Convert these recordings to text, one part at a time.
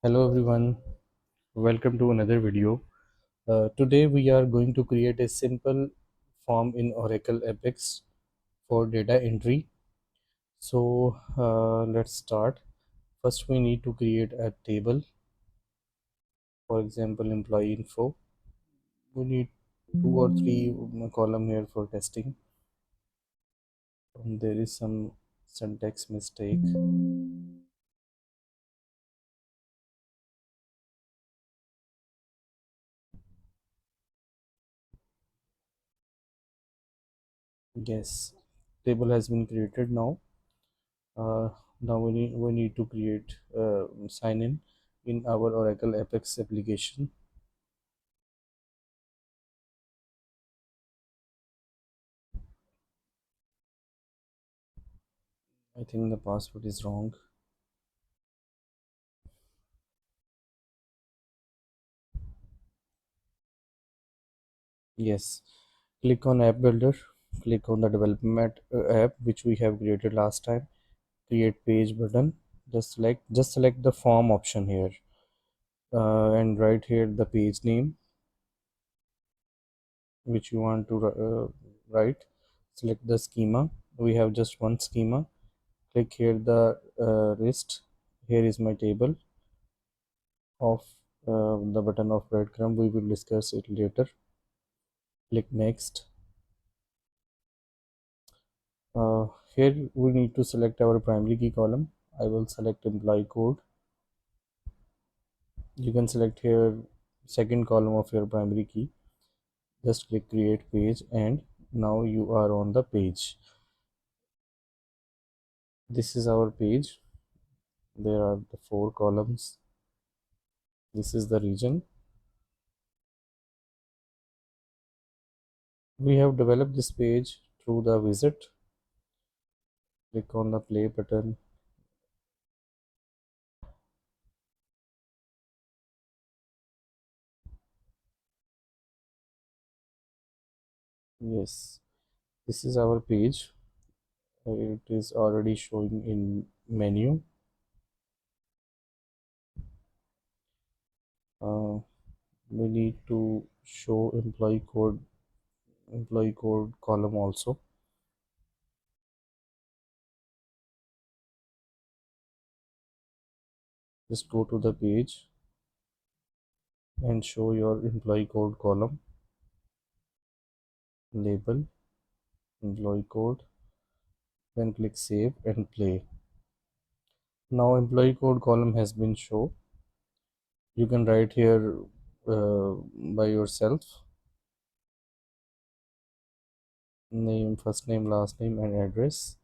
Hello everyone, welcome to another video. Today we are going to create a simple form in Oracle Apex for data entry. So let's start. First we need to create a table, for example employee info. We need two or three column here for testing. There is some syntax mistake. Yes, table has been created now. uh, Now we need to create sign in our Oracle Apex application. I think the password is wrong. Yes, click on app builder, click on the development app which we have created last time. Create page button. Just select the form option here, and write here the page name which you want to write. Select the schema. We have just one schema. Click here the list. Here is my table of the button of breadcrumb. We will discuss it later. Click next. Here we need to select our primary key column. I will select employee code. You can select here second column of your primary key. Just click create page, and now you are on the page. This is our page. There are the four columns. This is the region. We have developed this page through the visit. Click on the play button. Yes, this is our page. It is already showing in menu. uh, we need to show employee code column also. Just go to the page and show your employee code column. Label employee code, then click save and play. Now employee code column has been shown. You can write here by yourself, name, first name, last name, and address,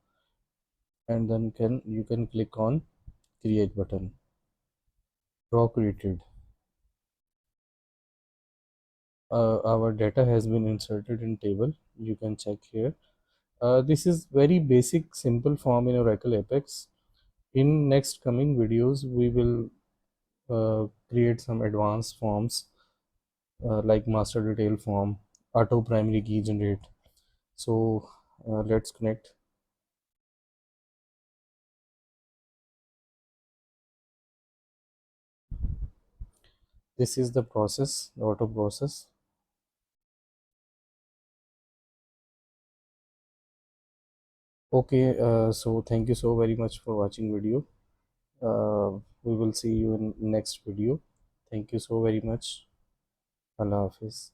and then you can click on create button. Raw created. Our data has been inserted in table. You can check here. This is very basic simple form in Oracle Apex. In next coming videos we will create some advanced forms, like master detail form, auto primary key generate. So let's connect. This is the process, the auto process. Okay, so thank you so very much for watching video. We will see you in next video. Thank you so very much. Allah Hafiz.